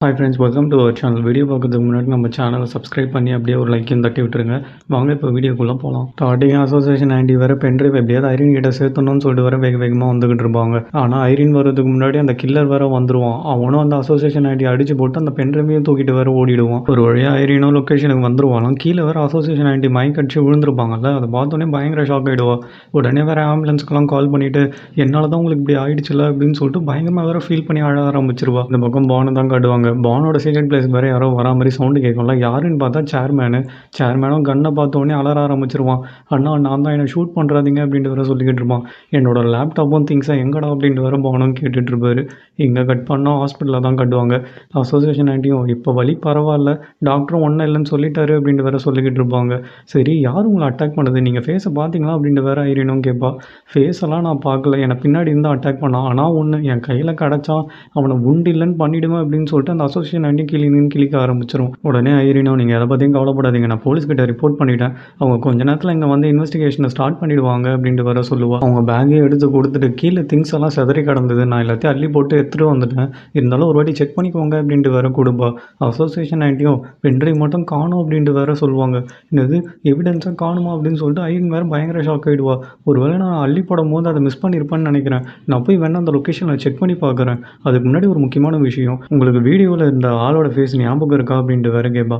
Hi friends, welcome to our channel. Video பார்க்கறதுக்கு முன்னாடி நம்ம சேனலை சப்ஸ்கிரைப் பண்ணி அப்படியே ஒரு லைக்கையும் தட்டி விட்டுருங்க. வாங்க இப்போ வீடியோக்குள்ளே போகலாம். ஸ்டார்டிங் அசோசியேஷன் ஆண்டி வேறு பென்ட்ரைவ் எப்படியாவது ஐரின் கிட்ட சேர்த்தணும்னு சொல்லிட்டு வேறு வேகமாக வந்துகிட்டு இருப்பாங்க. ஆனால் ஐரின் வரதுக்கு முன்னாடி அந்த கில்லர் வேறு வந்துடுவான். அவனும் அந்த அசோசியேஷன் ஆண்டி அடிச்சு போட்டு அந்த பென்ட்ரைவையும் தூக்கிட்டு வேறு ஓடிடுவான். ஒரு வழியாக ஐரினும் லொக்கேஷனுக்கு வந்துருவாங்க. கீழே வேறு அசோசியேஷன் ஆண்டி மைக் அடிச்சு விழுந்திருப்பாங்கல்ல, அதை பார்த்தோன்னே பயங்கர ஷாக் ஆகிடுவா. உடனே வேறு ஆம்புலன்ஸ்க்கெலாம் கால் பண்ணிவிட்டு என்னால் தான் உங்களுக்கு இப்படி ஆயிடுச்சுல அப்படின்னு சொல்லிட்டு பயங்கரமாக வேறு ஃபீல் பண்ணி அழ ஆரம்பிச்சிருவா. இந்த பக்கம் பானை தான் காட்டுவாங்க. பானோட சீக்ரெட் பிளேஸ் வேறு யாரோ வரா மாதிரி சவுண்டு கேட்கும்ல. யாருன்னு பார்த்தா சேர்மேனும் கன்னை பார்த்தோன்னே அலற ஆரம்பிச்சிருவான். அண்ணா நான் தான் என்னை ஷூட் பண்ணுறாதீங்க அப்படின்ட்டு வேறு சொல்லிக்கிட்டு இருப்பான். என்னோட லேப்டாப்பும் திங்ஸை எங்கடா அப்படின்ட்டு வேறு பானும் கேட்டுட்ருப்பாரு. இங்கே கட் பண்ணால் ஹாஸ்பிட்டலில் தான் கட்டுவாங்க. அசோசியேஷன் ஆண்டியும் இப்போ வலி பரவாயில்ல, டாக்டரும் ஒன்றும் இல்லைன்னு சொல்லிட்டாரு அப்படின்ட்டு வேறு சொல்லிக்கிட்டு இருப்பாங்க. சரி, யார் உங்களை அட்டாக் பண்ணுது, நீங்கள் ஃபேஸை பார்த்தீங்களா அப்படின்ட்டு வேறு ஐரினும் கேட்பா. ஃபேஸெல்லாம் நான் பார்க்கல, என்னை பின்னாடி இருந்தால் அட்டாக் பண்ணான். ஆனால் ஒன்று, என் கையில் கிடச்சான் அவனை உண்டு இல்லைன்னு பண்ணிவிடுவேன் அப்படின்னு சொல்லிட்டு அந்த அசோசியேஷன் ஆண்டி கிளிக்க ஆரம்பிச்சிடும். உடனே ஐரினோ நீங்கள் எதை பற்றியும் கவலைப்படாதீங்க, நான் போலீஸ்கிட்ட ரிப்போர்ட் பண்ணிட்டேன், அவங்க கொஞ்ச நேரத்தில் இங்கே வந்து இன்வெஸ்டிகேஷனை ஸ்டார்ட் பண்ணிடுவாங்க அப்படின்ட்டு வர சொல்லுவாள். அவங்க பேக்கையும் எடுத்து கொடுத்துட்டு கீழே திங்ஸ் எல்லாம் செதறி கிடந்தது, நான் எல்லாத்தையும் அள்ளி போட்டு எடுத்துகிட்டு வந்துட்டேன், இருந்தாலும் ஒரு வாட்டி செக் பண்ணிக்கோங்க அப்படின்ட்டு வேற கொடுப்பா. அசோசியேஷன் ஆண்டியும் பென்ட்ரைவ் மட்டும் காணும் அப்படின்ட்டு வேற சொல்லுவாங்க. என்னது, எவிடன்ஸாக காணுமா அப்படின்னு சொல்லிட்டு ஐரின் வேறு பயங்கர ஷாக் ஆகிடுவா. ஒருவேளை நான் அள்ளி போடும் போது அதை மிஸ் பண்ணியிருப்பேன்னு நினைக்கிறேன், நான் போய் வேணா அந்த லொக்கேஷனில் செக் பண்ணி பார்க்குறேன். அதுக்கு முன்னாடி ஒரு முக்கியமான விஷயம், உங்களுக்கு வீடியோவில் இருந்த ஆளோட ஃபேஸ் ஞாபகம் இருக்கா அப்படின்ட்டு வேற கேட்பா.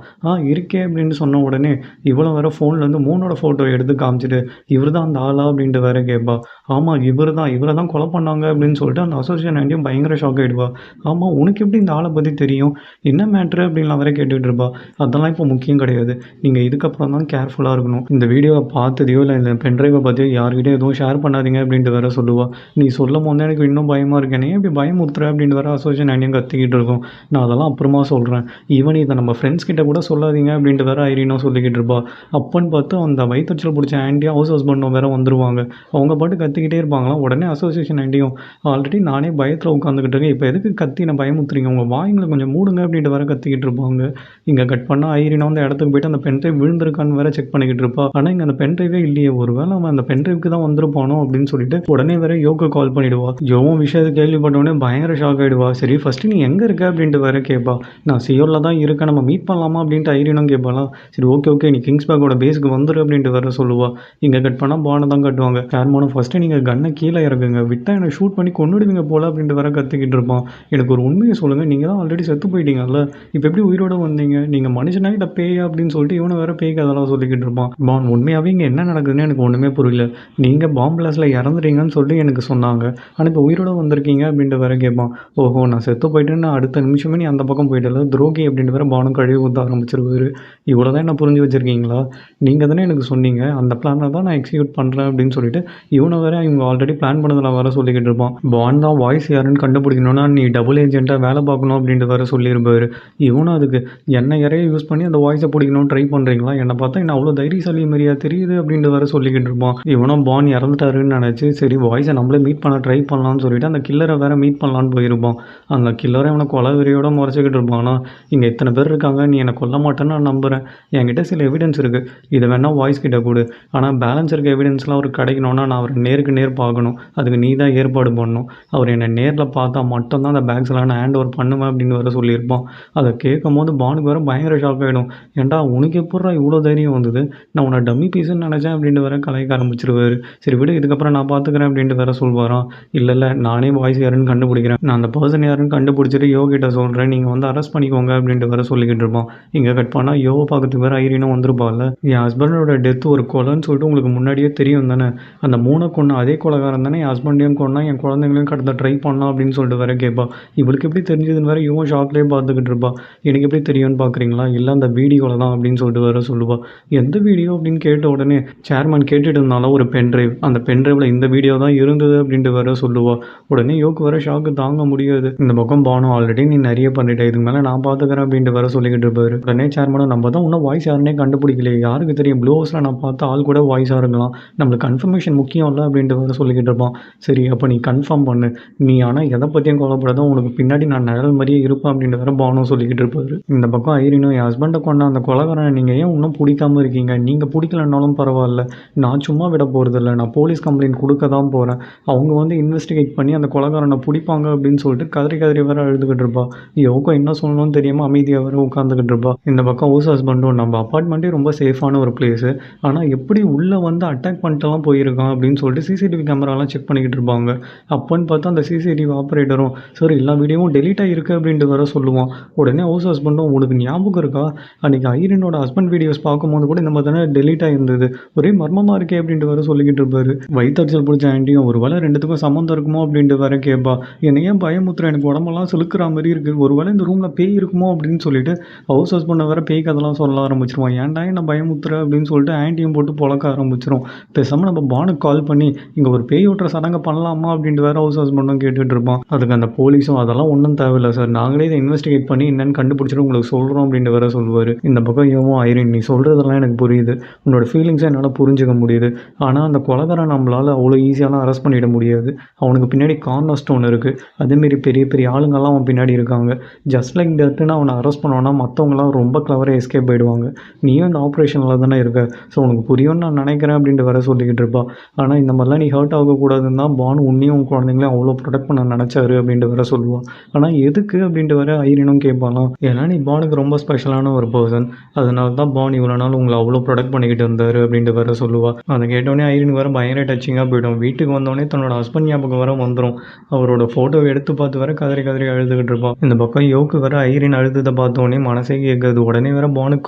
இருக்கே அப்படின்னு சொன்ன உடனே இவ்வளோ வேற ஃபோன்லேருந்து மூணோட ஃபோட்டோ எடுத்து காமிச்சிட்டு இவர் தான் அந்த ஆளா அப்படின்ட்டு வேற கேட்பா. ஆமாம், இவரை தான் கொலை பண்ணாங்க அப்படின்னு சொல்லிட்டு அந்த அசோசியேஷன் ஆண்டியும் பயங்கர ஷாக் ஆகிடுவா. ஆமாம், உனக்கு எப்படி இந்த ஆளை பற்றி தெரியும், என்ன மேட்ரு அப்படின்லாம் வேற கேட்டுக்கிட்டு இருப்பா. அதெல்லாம் இப்போ முக்கியம் கிடையாது, நீங்கள் இதுக்கப்புறம் தான் கேர்ஃபுல்லாக இருக்கணும், இந்த வீடியோவை பார்த்ததையோ இல்லை இந்த பென்ட்ரைவை பற்றியோ யார்கிட்டையும் எதுவும் ஷேர் பண்ணாதீங்க அப்படின்ட்டு வேற சொல்லுவா. நீ சொல்லும் போது எனக்கு இன்னும் பயமாக இருக்கேனே, இப்படி பயமுறுத்துற அப்படின்ட்டு வேற அசோசியேஷன் ஆண்டியும் கத்திக்கிட்டு இருக்கும். நான் அதெல்லாம் அப்புறமா சொல்கிறேன், ஈவன் இதை நம்ம ஃப்ரெண்ட்ஸ் கிட்ட கூட சொல்லாதீங்க அப்படின்ட்டு வேற ஐரினோ சொல்லிக்கிட்டு இருப்பா. அப்போன்னு பார்த்து அந்த வயிற்றுச்சல் பிடிச்ச ஆண்டியா ஹவுஸ் ஹஸ்பண்டும் வேற வந்துருவாங்க. அவங்க பாட்டு கத்திக்கிட்டே இருப்பாங்களாம். உடனே அசோசியேஷன் ஆண்டியும் ஆல்ரெடி நானே பயத்தில் உட்காந்துக்கிட்டு இருக்கேன், இப்போ எதுக்கு கத்தி நான் பயமுத்துறீங்க, உங்கள் வாய்ங்களை கொஞ்சம் மூடுங்க அப்படின்ட்டு வேற கத்திக்கிட்டு இருப்பாங்க. இங்கே கட் பண்ணால் ஐரினோ அந்த இடத்துக்கு போயிட்டு அந்த பென்ட்ரைவ் விழுந்திருக்கான்னு வேற செக் பண்ணிக்கிட்டு இருப்பா. ஆனால் இங்கே அந்த பென்ட்ரைவே இல்லையே, ஒரு வேளை அவன் அந்த பென்ட்ரைவுக்கு தான் வந்திருப்பானோ அப்படின்னு சொல்லிட்டு உடனே வேற யோக்கு கால் பண்ணிவிடுவா. யோவும் விஷயத்தை கேள்விப்பட்டோடனே பயங்கர ஷாக் ஆகிடுவா. சரி, ஃபஸ்ட்டு நீ எங்கே இருக்க அப்படின்ட்டு வேற கேட்பா. நான் சியோலில் தான் இருக்கேன், நம்ம மீட் பண்ணலாமா அப்படின்ட்டு ஐரினும் கேட்பாலாம். சரி, ஓகே நீ கிங்ஸ்பேக்கோட பேஸுக்கு வந்துரு அப்படின்ட்டு வேற சொல்லுவா. இங்கே கட் பண்ணால் பானை தான் கட்டுவாங்க. சேர்மனும் ஃபஸ்ட்டு நீங்கள் கன்னை கீழே இறக்குங்க, விட்டால் என்னை ஷூட் பண்ணி கொண்டுடுவீங்க போல அப்படின்ட்டு வேற கத்திக்கிட்டு இருப்பான். எனக்கு ஒரு உண்மையை சொல்லுங்கள், நீங்கள் தான் ஆல்ரெடி செத்து போயிட்டீங்கல்ல, இப்போ எப்படி உயிரோடு வந்தீங்க, நீங்கள் மனுஷனா இல்லை பேயா அப்படின்னு சொல்லிட்டு இவனை வேற பேய்க்கு அதெல்லாம் சொல்லிக்கிட்டு இருப்பான். பான் உண்மையாகவே இங்கே என்ன நடக்குதுன்னு எனக்கு ஒன்றுமே புரியல, நீங்கள் பாம்பு பிளாஸ்டில் இறந்துறீங்கன்னு சொல்லிட்டு எனக்கு சொன்னாங்க, ஆனால் இப்போ உயிரோடு வந்திருக்கீங்க அப்படின்ட்டு வேற கேட்பான். ஓஹோ, நான் செத்து போயிட்டேன்னு அடுத்த நிமிஷமே நீ அந்த பக்கம் போயிட்டல துரோகி அப்படின்ட்டு வேற பானும் கழுவி ஊற்ற ஆரம்பிச்சிருவாரு. இவ்வளோ தான் என்ன புரிஞ்சு வச்சுருக்கீங்களா, நீங்கள் தானே எனக்கு சொன்னீங்க அந்த பிளானை தான் நான் எக்ஸிக்யூட் பண்ணுறேன் அப்படின்னு சொல்லிட்டு இவனை வேற இவங்க ஆல்ரெடி பிளான் பண்ணதில் வேற சொல்லிக்கிட்டு இருப்பான். பான் தான் வாய்ஸ் யாருன்னு கண்டுபிடிக்கணும்னா நீ டபுள் ஏஜென்ட்டாக வேலை பார்க்கணும் அப்படின்ட்டு வேற சொல்லியிருப்பாரு. இவனும் அதுக்கு என்ன யாரையும் யூஸ் பண்ணி அந்த வாய்ஸை பிடிக்கணும்னு ட்ரை பண்ணுறீங்களா, என்னை பார்த்தா என்ன அவ்வளோ தைரியசாலி மாதிரியா தெரியுது அப்படின்ட்டு வேற சொல்லிக்கிட்டு இருப்பான். இவனும் பான் இறந்துட்டாருன்னு நினச்சி சரி வாய்ஸை நம்மளே மீட் பண்ண ட்ரை பண்ணலான்னு சொல்லிட்டு அந்த கில்லரை வேற மீட் பண்ணலான்னு போயிருப்பான். அந்த கில்லரை இவனை கொலை வெறியோட முறைச்சிக்கிட்டு இருப்பானா, இங்கே இத்தனை பேர் இருக்காங்க, நீ என்னை கொல்ல மாட்டேன்னு நான் நம்புகிறேன், என்கிட்ட சில எவிடன்ஸ் இருக்குது, இதை வேணால் வாய்ஸ் கிட்ட கொடு, ஆனால் பேலன்ஸ் இருக்க எவிடன்ஸ்லாம் அவருக்கு கிடைக்கணும்னா நான் அவரை நேருக்கு நேர் பார்க்கணும், அதுக்கு நீ தான் ஏற்பாடு பண்ணணும், அவர் என்னை நேரில் பார்த்தா மட்டும்தான் அந்த பேக்ஸ்லாம் நான் ஹேண்ட் ஓவர் பண்ணுவேன் அப்படின்னு வேறு சொல்லியிருப்பான். அதை கேட்கும் போது பானுக்கு வேறு பயங்கர ஷாக் ஆகிடும். ஏன்டா உனக்கு எப்படா இவ்வளோ தைரியம் வந்தது, நான் உன்னை டம்மி பீஸுன்னு நினச்சேன் அப்படின்ட்டு வேற கலாய்க்க ஆரம்பிச்சிருவாரு. சரி விடு, இதுக்கப்புறம் நான் பார்த்துக்கிறேன் அப்படின்ட்டு வேற சொல்வாராம். இல்லை நானே வாய்ஸ் யாருன்னு கண்டுபிடிக்கிறேன், நான் அந்த பர்சன் யாருன்னு கண்டுபிடிச்சிட்டு யோகிட்ட சொல்கிறேன், நீங்கள் வந்து அரெஸ்ட் பண்ணிக்கோங்க அப்படின்ட்டு வேற சொல்லிக்கிட்டு இருப்பான். இங்கே கட் பண்ணால் யோவை பார்க்கறதுக்கு வேறு ஐரினும் வந்திருப்பாள். என் ஹஸ்பண்டோட டெத்து ஒரு கொலைன்னு சொல்லிட்டு உங்களுக்கு முன்னாடியே தெரியும் தானே, அந்த மூணை கொண்டு அதே கொலைகாரன் தானே என் ஹஸ்பண்டையும் கொண்டா என் குழந்தைங்களையும் கடத்த ட்ரை பண்ணலாம் அப்படின்னு சொல்லிட்டு வேற கேட்பா. இவளுக்கு எப்படி தெரிஞ்சதுன்னு வேற இவன் ஷாக்லேயே பார்த்துக்கிட்டு இருப்பா. எனக்கு எப்படி தெரியும்னு பார்க்குறீங்களா, இல்லை அந்த வீடியோவில் தான் அப்படின்னு சொல்லிட்டு வேற சொல்லுவா. எந்த வீடியோ அப்படின்னு கேட்ட உடனே சேர்மன் கேட்டுட்டு இருந்தாலும் ஒரு பென்ட்ரைவ், அந்த பென்ட்ரைவில் இந்த வீடியோ தான் இருந்தது அப்படின்ட்டு வேற சொல்லுவா. உடனே யோக்கு வேற ஷாக்கு தாங்க முடியாது. இந்த பக்கம் பானும் ஆல்ரெடி நீ நிறைய பண்ணிட்ட, இதுக்கு மேலே நான் பார்த்துக்கிறேன் அப்படின்ட்டு வேற சொல்லிக்கிட்டு இருப்பாரு. உடனே சேர்மனும் நம்ம தான் இன்னும் வாய்ஸ் யாருன்னே கண்டுபிடிக்கலையே, யாருக்கு தெரியும், ப்ளூ ஹவுஸில் நான் பார்த்த ஆள் கூட வாய்ஸாக இருக்கலாம், நம்மளுக்கு கன்ஃபர்மேஷன் முக்கியம் இல்லை அப்படின்ட்டு வேறு சொல்லிக்கிட்டு இருப்பான். சரி அப்போ நீ கன்ஃபார்ம் பண்ணு, நீ ஆனால் எதை பற்றியும் கவலைப்படாதான், உனக்கு பின்னாடி நான் நிழல் மாதிரியே இருப்பேன் அப்படின்ட்டு வேறு பானும் சொல்லிக்கிட்டு இருப்பாரு. இந்த பக்கம் ஐரினும் என் ஹஸ்பண்டை கொண்ட அந்த கொலைகாரனை நீங்கள் ஏன் இன்னும் பிடிக்காமல் இருக்கீங்க, நீங்கள் பிடிக்கலனாலும் பரவாயில்ல, நான் சும்மா விட போகிறதில்ல, நான் போலீஸ் கம்ப்ளைண்ட் கொடுக்க தான் போகிறேன், அவங்க வந்து இன்வெஸ்டிகேட் பண்ணி அந்த கொலைகாரனை பிடிப்பாங்க அப்படின்னு சொல்லிட்டு கதறி வேறு அழுதுகிட்டு இருப்பா. யோகோ என்ன சொல்லணும்னு தெரியாமல் அமைதியாக வர உட்காந்துக்கிட்டு இருப்பா. இந்த பக்கம் ஹவுஸ் ஹஸ்பண்டும் நம்ம அப்பார்ட்மெண்ட்டே ரொம்ப சேஃபான ஒரு பிளேஸு, ஆனால் எப்படி உள்ளே வந்து அட்டாக் பண்ணிட்டுலாம் போயிருக்கான் அப்படின்னு சொல்லிட்டு சிசிடிவி கேமராலாம் செக் பண்ணிக்கிட்டு இருப்பாங்க. அப்போன்னு பார்த்தா அந்த சிசிடிவி ஆப்ரேட்டரும் சார் எல்லா வீடியோவும் டெலீட் ஆகிருக்கு அப்படின்ட்டு வர சொல்லுவான். உடனே ஹவுஸ் ஹஸ்பண்டும் உனக்கு ஞாபகம் இருக்கா, அன்றைக்கி ஐரினோட ஹஸ்பண்ட் வீடியோஸ் பார்க்கும்போது கூட இந்த மாதிரி தானே டெலீட் ஆகிருந்தது, ஒரே மர்மமாக இருக்கே அப்படின்ட்டு வர சொல்லிக்கிட்டு இருப்பாரு. வயிற்றுச்சல் பிடிச்ச ஆண்டியும் ஒரு வேளை ரெண்டுத்துக்கும் சம்மந்தம் இருக்குமோ அப்படின்ட்டு வர கேட்பா. என்னை ஏன் பயமுத்துற, எனக்கு உடம்பெல்லாம் செலுக்கிற மாதிரி இருக்குது, ஒரு வேளை இந்த ரூமில் பேய் இருக்குமோ அப்படின்னு சொல்லிட்டு ஹவுஸ் ஹஸ்பண்டை வேற பேய் கதெல்லாம் சொல்ல ஆரம்பிச்சிருவான். ஏன்டா என்ன பயமுத்துற அப்படின்னு சொல்லிட்டு ஆண்டியும் போட்டு புழக்க ஆரம்பிச்சிரும். பேசாமல் நம்ம பானுக்கு கால் பண்ணி இங்கே ஒரு பேய் ஓட்டுற சடங்கை பண்ணலாமா அப்படின்ட்டு வேற ஹவுஸ் ஹஸ்பண்டும் கேட்டுட்டு இருப்பான். அதுக்கு அந்த போலீஸும் அதெல்லாம் ஒன்றும் தேவையில்லை சார், நாங்களே இதை இன்வெஸ்டிகேட் பண்ணி என்னன்னு கண்டுபிடிச்சிட்டு உங்களுக்கு சொல்கிறோம் அப்படின்ட்டு வேற சொல்லுவார். இந்த பக்கம் இவன் ஐரின் நீ சொல்கிறதெல்லாம் எனக்கு புரியுது, உன்னோட ஃபீலிங்ஸை என்னால் புரிஞ்சுக்க முடியுது, ஆனால் அந்த கொலைகாரன் நம்மளால் அவ்வளோ ஈஸியாலாம் அரெஸ்ட் பண்ணிட முடியாது. அவனுக்கு பின்னாடி கார்னர் ஸ்டோன் இருக்குது, அதேமாரி பெரிய பெரிய ஆளுங்கள்லாம் அவன் பின்னாடி இருக்காங்க. ஜஸ்ட் லைக் தட்டுன்னு அவனை அரெஸ்ட் பண்ணோன்னா மற்றவங்களாம் ரொம்ப கிளவராக எஸ்கேப் ஆகிடுவாங்க. நீயும் இந்த ஆப்ரேஷனில் தானே இருக்க, ஸோ உனக்கு புரியும்னு நான் நினைக்கிறேன் அப்படின்ட்டு வர சொல்லிக்கிட்டு இருப்பா. ஆனால் இந்த மாதிரிலாம் நீ ஹர்ட் ஆகக்கூடாதுன்னு தான் பானு உன்னையும் உன் குழந்தைங்களையும் அவ்வளோ ப்ரொடெக்ட் பண்ண நினச்சாரு அப்படின்ட்டு வர சொல்லுவான். ஆனால் எதுக்கு அப்படின்ட்டு வர ஐரினும் கேட்பாலாம். ஏன்னா நீ பானுக்கு ரொம்ப ஸ்பெஷலான ஒரு பர்சன், அதனால தான் பான் இவ்வளோ நாள் உங்களை அவ்வளோ ப்ரொடெக்ட் பண்ணிக்கிட்டு இருந்தார் அப்படின்ட்டு வர சொல்லுவாள். அதை கேட்டோடனே ஐரின் வர பயங்கர டச்சிங்காக போய்டும். வீட்டுக்கு வந்தோடனே தன்னோட ஹஸ்பண்ட் ஞாபகம் வர வந்துடும். அவரோட ஃபோட்டோவை எடுத்து பார்த்து வர கதறி கதறி அழுதுகிட்டு இருப்பான். இந்த பக்கம் யோக்கு வர ஐரின் அழுதுதை பார்த்தோன்னே மனசே கேட்குது. உடனே வேற பானுக்கு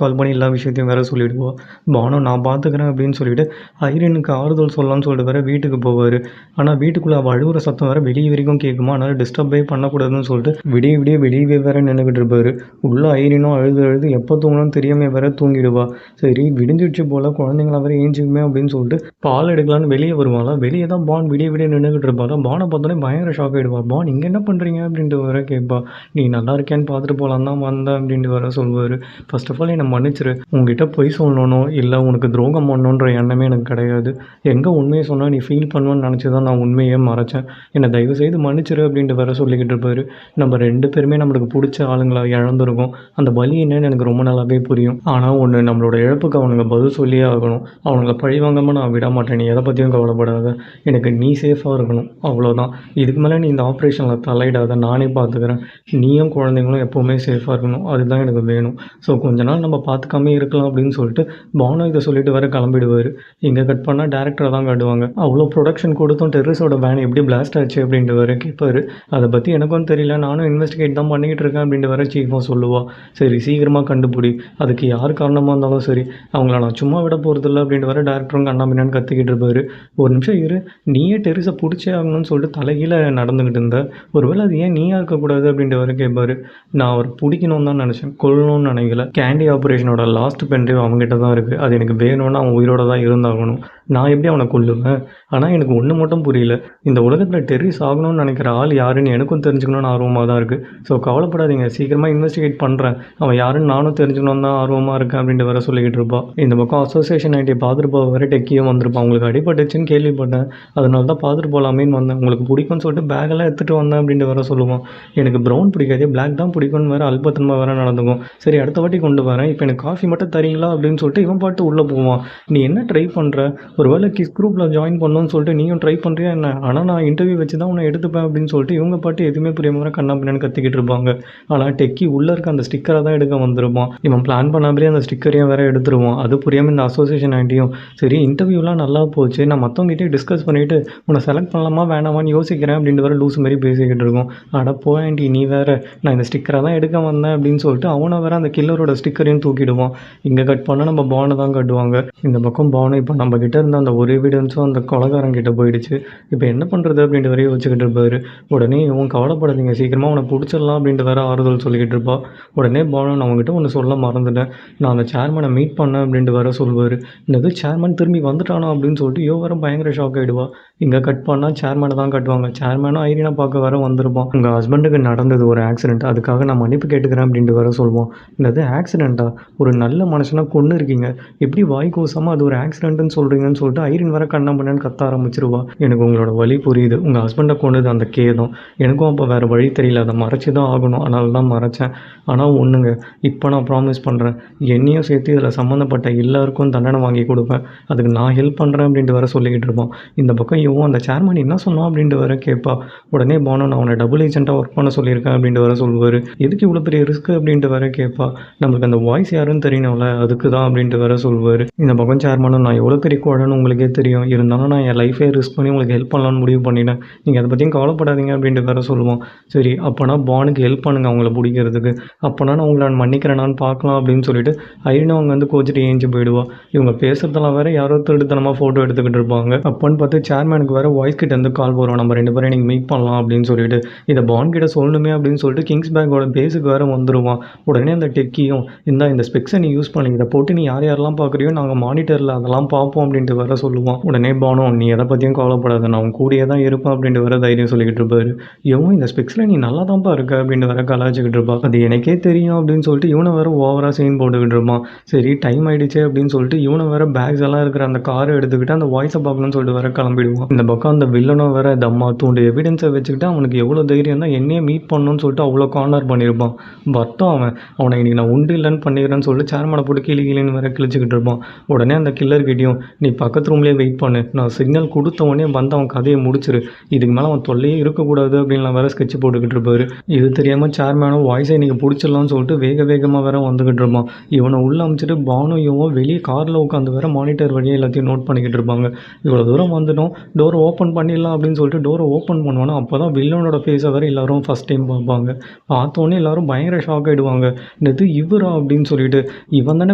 கால் பண்ணி எல்லா விஷயத்தையும் வேற சொல்லிவிடுவோம். பானு நான் பார்த்துக்கிறேன் அப்படின்னு சொல்லிட்டு ஐரினுக்கு ஆறுதல் சொல்லலாம்னு சொல்லிட்டு வர வீட்டுக்கு போவார். ஆனால் வீட்டுக்குள்ளே அவள் அழுகுற சத்தம் வேற வெளியே வரைக்கும் கேட்குமா, அதனால் டிஸ்டர்பே பண்ணக்கூடாதுன்னு சொல்லிட்டு விடிய விடிய வெளியே வேற நின்றுக்கிட்டு இருப்பார். உள்ள ஐரினும் அழுது அழுது எப்போ தூங்கணும்னு தெரியாமல் வேற தூங்கிடுவா. சரி விடிஞ்சிடுச்சு போல், குழந்தைங்கள வேற ஏஞ்சிக்குமே அப்படின்னு சொல்லிட்டு பால் எடுக்கலான்னு வெளியே வருவாளா. வெளியே தான் பான் விடிய விடிய நின்றுக்கிட்டு இருப்பாளா. பானை பார்த்தோன்னே பயங்கர ஷாக் ஆகிடுவா. பான் இங்கே என்ன பண்ணுறீங்க அப்படின்ட்டு வர கேட்பா. நீ நல்லா இருக்கேன்னு பார்த்துட்டு போகலாம் தான் வந்தேன் அப்படின்ட்டு வர சொல்வார். ஃபர்ஸ்ட் ஆஃப் ஆல் என்னை மன்னிச்சிரு, உங்ககிட்ட பொய் சொல்லணும் இல்லை உனக்கு துரோகம் பண்ணணுன்ற எண்ணமே எனக்கு கிடையாது. எங்கே உண்மையை சொன்னால் நீ ஃபீல் பண்ணுவேன்னு நினச்சி தான் நான் உண்மையே மறைச்சேன். என்னை தயவு செய்து மன்னிச்சிரு அப்படின்ட்டு வர சொல்லிக்கிட்டு இருப்பார். நம்ம ரெண்டு பேருமே நம்மளுக்கு பிடிச்ச ஆளுங்களை இழந்திருக்கோம். அந்த வலி என்னன்னு எனக்கு ரொம்ப நல்லாவே புரியும். ஆனால் ஒன்று, நம்மளோட இழப்புக்கு அவனுங்க பதில் சொல்லியே ஆகணும். அவனுங்களை பழி வாங்காமல் நான் விட மாட்டேன். நீ எதை பற்றியும் கவலைப்படாத, எனக்கு நீ சேஃபாக இருக்கணும், அவ்வளோதான். இதுக்கு மேலே நீ இந்த ஆப்ரேஷனில் தலையிடாத, நானே பார்த்துக்கிறேன். நீயும் குழந்தைங்களும் எப்போவுமே சேஃபாக இருக்கணும், அதுதான் எனக்கு வேணும். ஸோ கொஞ்ச நாள் நம்ம பார்த்துக்காமே இருக்கலாம் அப்படின்னு சொல்லிட்டு பானு இதை சொல்லிட்டு வர கிளம்பிடுவார். இங்கே கட் பண்ணால் டேரக்டரை தான் காட்டுவாங்க. அவ்வளோ ப்ரொடக்ஷன் கொடுத்தும் டெர்ரிஸோட வேன் எப்படி பிளாஸ்ட் ஆச்சு அப்படின்ட்டு வர கேட்பாரு. அதை பற்றி எனக்கும் தெரியல, நானும் இன்வெஸ்டிகேட் தான் பண்ணிக்கிட்டு இருக்கேன் அப்படின்ட்டு வர சீஃபாக சொல்லுவாள். சரி சீக்கிரமாக கண்டுபிடி, அதுக்கு யார் காரணமாக இருந்தாலும் சரி, அவங்கள நான் சும்மா விட போகிறதில்ல அப்படின்ட்டு வர டேரக்டரும் கண்ணா பின்னான்னு கத்திக்கிட்டு இருப்பாரு. ஒரு நிமிஷம் இரு, நீயே டெரிஸை பிடிச்சே ஆகணும்னு சொல்லிட்டு தலைகீழ நடந்துக்கிட்டு இருந்த, ஒருவேளை அது ஏன் நீயா இருக்கக்கூடாது அப்படின்ட்டு வர கேட்பாரு. நான் அவர் பிடிக்கணும்னு தான் நினச்சேன், கொல்லணும்னு நினைக்கல. கேண்டி ஆப்ரேஷனோட லாஸ்ட் பென்ட்ரைவ் அவங்ககிட்ட தான் இருக்குது, அது எனக்கு வேணும்னு அவன் உயிரோட தான் இருந்தாகணும். நான் எப்படி அவனை கொல்லுவேன்? ஆனால் எனக்கு ஒன்று மட்டும் புரியல, இந்த உலகத்தில் டெர்ரிஸ் ஆகணும்னு நினைக்கிற ஆள் யாருன்னு எனக்கும் தெரிஞ்சுக்கணும்னு ஆர்வமாக தான் இருக்குது. ஸோ கவலைப்படாதீங்க, சீக்கிரமாக இன்வெஸ்டிகேட் பண்ணுறேன், அவன் யாருன்னு நானும் தெரிஞ்சுக்கணும் தான் ஆர்வமாக இருக்கேன் அப்படின்ட்டு வர சொல்லிக்கிட்டு இருப்பான். இந்த பக்கம் அசோசியேஷன் ஐட்டியை பார்த்துட்டு போக வர டெக்கியும் வந்திருப்பான். உங்களுக்கு அடிபட்டுச்சுன்னு கேள்விப்பட்டேன், அதனால தான் பார்த்துட்டு போகலாமேன்னு வந்தேன், உங்களுக்கு பிடிக்கும்னு சொல்லிட்டு பேக்கெல்லாம் எடுத்துகிட்டு வந்தேன் அப்படின்ட்டு வர சொல்லுவான். எனக்கு ப்ரௌன் பிடிக்காதே, பிளாக் தான் பிடிக்கும்னு வேறு அல்பத்தனமாக வேறு நடந்துக்கும். சரி அடுத்த வாட்டி கொண்டு வரேன், இப்போ எனக்கு காஃபி மட்டும் தரீங்களா அப்படின்னு சொல்லிட்டு இவன் பாட்டு உள்ளே போவான். நீ என்ன ட்ரை பண்ணுற, ஒரு வேளை கிஸ் குரூப்பில் ஜாயின் பண்ணணும்னு சொல்லிட்டு நீயும் ட்ரை பண்ணுறியா என்ன? ஆனால் நான் இன்டர்வியூ வச்சு தான் உன்னை எடுத்துப்பேன் அப்படின்னு சொல்லிட்டு இவங்க பாட்டு எதுவுமே புரியாமல் கண்ணா பின்னான்னு கத்திக்கிட்டு இருப்பாங்க. ஆனால் டெக்கி உள்ளே இருக்க அந்த ஸ்டிக்கரை தான் எடுக்க வந்துருப்பான். இவன் பிளான் பண்ணாமலே அந்த ஸ்டிக்கரையும் வேறு எடுத்துருவான். அது புரியாமல் இந்த அசோசியேஷன் ஆண்டியும் சரி இன்டர்வியூலாம் நல்லா போச்சு, நான் மற்றவங்ககிட்டே டிஸ்கஸ் பண்ணிவிட்டு உன்னை செலக்ட் பண்ணலாமா வேணாமான்னு யோசிக்கிறேன் அப்படின்ட்டு வேறு லூஸ் மாதிரி பேசிக்கிட்டு இருக்கோம். அட போ ஆண்டி, நீ வேறு, நான் இந்த ஸ்டிக்கரை தான் எடுக்க வந்தேன் அப்படின்னு சொல்லிட்டு அவனை வேறு அந்த கில்லரோட ஸ்டிக்கரையும் தூக்கிடுவான். இங்கே கட் பண்ணால் நம்ம பானை தான் கட்டுவாங்க. இந்த பக்கம் பானை இப்போ நம்ம கிட்ட இருந்த அந்த ஒரு எவிடன்ஸும் அந்த கொலைகாரங்கிட்ட போயிடுச்சு. இப்போ என்ன பண்ணுறது அப்படின்ட்டு வரையும் வச்சுக்கிட்டு இருப்பாரு. உடனே இவன் கவலைப்படாதீங்க, சீக்கிரமாக அவனை பிடிச்சிடலாம் அப்படின்ட்டு வேறு ஆறுதல் சொல்லிக்கிட்டு இருப்பா. உடனே பானு நான் அவங்ககிட்ட ஒன்று சொல்ல மறந்துட்டேன், நான் அந்த சேர்மனை மீட் பண்ணேன் அப்படின்ட்டு வேறு சொல்வார். என்னது சேர்மன் திரும்பி வந்துட்டானோ அப்படின்னு சொல்லிட்டு வேறு பயங்கர ஷாக் ஆகிடுவா. இங்கே கட் பண்ணால் சேர்மனை தான் கட்டுவாங்க. சேர்மனும் ஐரினா பார்க்க வேறு வந்திருப்பான். உங்கள் ஹஸ்பண்டுக்கு நடந்தது ஒரு ஆக்சிடென்ட், அதுக்காக நான் மன்னிப்பு கேட்டுக்கிறேன் அப்படின்ட்டு வேறு சொல்லுவான். என்னது ஆக்சிடெண்ட்டா, ஒரு நல்ல மனுஷனாக கொண்டு இருக்கீங்க, எப்படி வாய் கூசாமல் அது ஒரு ஆக்சிடென்ட்னு சொல்கிறீங்கன்னு சொல்லிட்டு ஐரின் வேறு கண்ணா பண்ணேன்னு கத்த ஆரம்பிச்சிருவா. எனக்கு உங்களோட வழி புரியுது, உங்கள் ஹஸ்பண்டை கொண்டது அந்த கேதம், எனக்கும் அப்போ வேறு வழி தெரியல, அதை மறைச்சி தான் ஆகணும், அதனால தான் மறைச்சேன். ஆனால் ஒன்றுங்க, இப்போ நான் ப்ராமிஸ் பண்ணுறேன், என்னையும் சேர்த்து இதில் சம்மந்தப்பட்ட எல்லாருக்கும் தண்டனை வாங்கி கொடுப்பேன், அதுக்கு நான் ஹெல்ப் பண்ணுறேன் அப்படின்ட்டு வேறு சொல்லிக்கிட்டு இருப்பான். இந்த பக்கம் இவன் அந்த சேர்மன் என்ன சொன்னான் அப்படின்ட்டு வேறு கேட்பா. உடனே பானு நான் அவனை டபுள் ஏஜென்ட்டாக ஒர்க் பண்ண சொல்லியிருக்கேன் அப்படின்னு அப்படின்ட்டு வேற சொல்லுவார். எதுக்கு இவ்வளோ பெரிய ரிஸ்க் அப்படின்ட்டு வேற கேட்பா. நம்மளுக்கு அந்த வாய்ஸ் யாருன்னு தெரியணும்ல, அதுக்கு தான் அப்படின்ட்டு வேற சொல்லுவார். இந்த பக்கம் சேர்மனும், நான் எவ்வளோ பெரிய குழந்தைன்னு உங்களுக்கே தெரியும், இருந்தாலும் நான் என் லைஃபே ரிஸ்க் பண்ணி உங்களுக்கு ஹெல்ப் பண்ணலான்னு முடிவு பண்ணிட்டேன், நீங்கள் அதை பற்றியும் கவலைப்படாதீங்க அப்படின்ட்டு வேற சொல்லுவோம். சரி அப்போனா பானுக்கு ஹெல்ப் பண்ணுங்கள் அவங்கள பிடிக்கிறதுக்கு, அப்போனா நான் உங்களை நான் மன்னிக்கிறேனான்னு பார்க்கலாம் அப்படின்னு சொல்லிட்டு ஐரினா அவங்க வந்து கோச்சிட்டு ஏஞ்சி போயிடுவா. இவங்க பேசுறதெல்லாம் வேற யாரோ திருடுத்தனமாக ஃபோட்டோ எடுத்துக்கிட்டு இருப்பாங்க. அப்போன்னு பார்த்து சேர்மேனுக்கு வேற வாய்ஸ் கிட்ட இருந்து கால் வரும், நம்ம 2 பேரும் நீங்கள் மீட் பண்ணலாம் அப்படின்னு சொல்லிட்டு. இதை பான் கிட்ட சொல்லணுமே அப்படின்னு சொல்லிட்டு கிங்ஸ் பேக்கோட பேஸுக்கு வேற வந்துடுவான். உடனே அந்த டெக்கியும், இந்த ஸ்பெக்ஸை நீ யூஸ் பண்ணி இதை போட்டு நீ யார் யாரெல்லாம் பார்க்குறியோ நாங்கள் மானிட்டரில் அதெல்லாம் பார்ப்போம் அப்படின்ட்டு வேற சொல்லுவான். உடனே பானும், நீ எதை பற்றியும் கவலைப்படாத, நான் உன் கூடயே தான் இருப்பேன் அப்படின்ட்டு வேற தைரியம் சொல்லிக்கிட்டு இருப்பாரு. இவன் இந்த ஸ்பெக்ஸில் நீ நல்லா தான்ப்பா இருக்க அப்படின்னு வேற கலாச்சிக்கிட்டு இருப்பா. அது எனக்கே தெரியும் அப்படின்னு சொல்லிட்டு இவனை வேற ஓவராக சீன் போட்டுக்கிட்டு இருப்பான். சரி டைம் ஆயிடுச்சே அப்படின்னு சொல்லிட்டு இவனை வேற பேக்ஸ் எல்லாம் இருக்கிற அந்த காரை எடுத்துக்கிட்டு அந்த வாய்ஸை பார்க்கணும்னு சொல்லிட்டு வேற கிளம்பிடுவான். இந்த பக்கம் அந்த வில்லனும் வேற தம்மா தூண்டு எவிடன்ஸை வச்சுக்கிட்டு அவனுக்கு எவ்வளோ தைரியம் தான் என்னையே மீட் பண்ணணும்னு சொல்லிட்டு அவ்வளோ கார்னர் பண்ணியிருப்பான். பட்டும் அவனை இன்னைக்கு நான் உண்டு இல்லைன்னு பண்ணிடுறேன்னு சொல்லிட்டு சேர்மனை போட்டு கிளின்னு வேற கிழிச்சிக்கிட்டு இருப்பான். உடனே அந்த கில்லர்கிட்டையும், நீ பக்கத்து ரூம்லேயே வெயிட் பண்ணு, நான் சிக்னல் கொடுத்த உடனே வந்து அவன் கதையை முடிச்சிரு, இதுக்கு மேலே அவன் தொல்லையே இருக்கக்கூடாது அப்படின்லாம் வேற ஸ்கெட்ச் போட்டுக்கிட்டு இருப்பாரு. இது தெரியாமல் சேர்மேனும் வாய்ஸை இன்னைக்கு பிடிச்சிடலாம்னு சொல்லிட்டு வேகமாக வேற வந்துக்கிட்டு இருப்பான். இவனை உள்ள அமைச்சிட்டு பானும் இவன் வெளியே காரில் உட்காந்து வேற மானிட்டர் வழியாக எல்லாத்தையும் நோட் பண்ணிக்கிட்டு இருப்பாங்க. இவ்வளோ தூரம் வந்துட்டோம், டோரை ஓப்பன் பண்ணிடலாம் அப்படின்னு சொல்லிட்டு டோரை ஓப்பன் பண்ணுவானா, அப்போ தான் வில்லனோட ஃபேஸை வேற எல்லாரும் ஃபஸ்ட் டைம் பார்ப்பாங்க. பார்த்தோன்னே எல்லாரும் பயங்கர ஷாக் ஆகிடுவாங்க. இது இவரா அப்படின்னு சொல்லிட்டு. இவன் தானே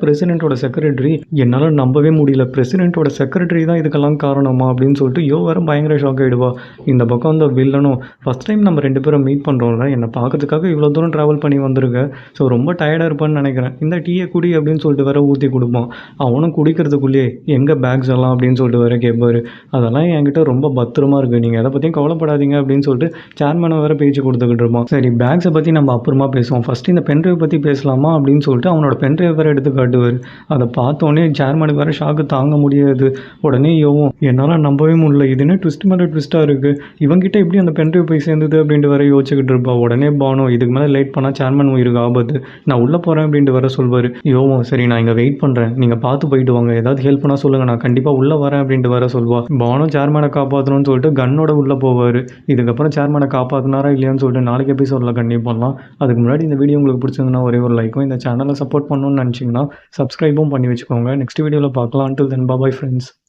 பிரசிடென்ட்டோட செக்ரட்டரி, என்னால் நம்பவே முடியல, பிரசிடென்ட்டோட செக்ரட்டரி தான் இதுக்கெல்லாம் காரணமா அப்படின்னு சொல்லிட்டு வேற பயங்கர ஷாக் ஆகிடுவா. இந்த பக்கம் அந்த வில்லனும், ஃபஸ்ட் டைம் நம்ம 2 பேரும் மீட் பண்ணுறோம்ல, என்னை பார்க்கறதுக்காக இவ்வளோ தூரம் ட்ராவல் பண்ணி வந்திருக்க, ஸோ ரொம்ப டயர்டாக இருப்பான்னு நினைக்கிறேன், இந்த டீயை குடி அப்படின்னு சொல்லிட்டு வேற ஊற்றி கொடுப்பான். அவனும் குடிக்கிறதுக்குள்ளேயே எங்கே பேக்ஸ் எல்லாம் அப்படின்னு சொல்லிட்டு வேற கேட்பாரு. அதெல்லாம் என்கிட்ட ரொம்ப பத்திரமா இருக்குது, நீங்கள் எதை பற்றியும் கவலைப்படாதீங்க அப்படின்னு சொல்லிட்டு சேர்மனை வேற பேச்சு கொடுத்துக்கிட்டு இருப்பான். சரி பேக்ஸை பற்றி நம்ம அப்புறமா பேசுவோம், ஃபஸ்ட்டு இந்த பென்ட்ரைவ் பற்றி பேசலாமா அப்படின்னு சொல்லிட்டு அவனோட பென்ட்ரைவ் வேற எடுத்து காட்டுவார். அதை பார்த்தோன்னே சேர்மனுக்கு வேற ஷாக்கு தாங்க முடியாது. உடனே என்னால் நம்பவே முடியல, இது என்ன ட்விஸ்ட் மேலே ட்விஸ்ட்டாக இருக்குது, இவங்கிட்ட எப்படி அந்த பென்ட்ரைவ் போய் சேர்ந்தது அப்படின்ட்டு வேற யோசிச்சுக்கிட்டு இருப்பா. உடனே பானோ, இதுக்கு மேலே லேட் பண்ணால் சேர்மன் உயிருக்கு ஆபத்து, நான் உள்ளே போகிறேன் அப்படின்ட்டு வேற சொல்வார். சரி நான் இங்கே வெயிட் பண்ணுறேன், நீங்கள் பார்த்து போயிட்டு வாங்க, ஏதாவது ஹெல்ப் பண்ணால் சொல்லுங்கள், நான் கண்டிப்பாக உள்ளே வரேன் அப்படின்ட்டு வேற சொல்வா. பானோ சேர்மனை காப்பாற்றணும்னு சொல்லிட்டு கன்னோட உள்ளே போவார். இதுக்கப்புறம் சேர்மனை காப்பாற்றினாரா இல்லையான்னு சொல்லிட்டு நாளைக்கு எபிசோடில் கண்டிப்பாக பண்ணலாம். அதுக்கு முன்னாடி இந்த வீடியோ உங்களுக்கு பிடிச்சிருந்தா ஒரே ஒரு லைக்கும், இந்த சேனலை சப்போர்ட் பண்ணணும்னு நினச்சிங்கன்னா சப்ஸ்கிரைபும் பண்ணி வச்சுக்கோங்க. நெக்ஸ்ட் வீடியோவில் பார்க்கலாம். until then bye bye friends.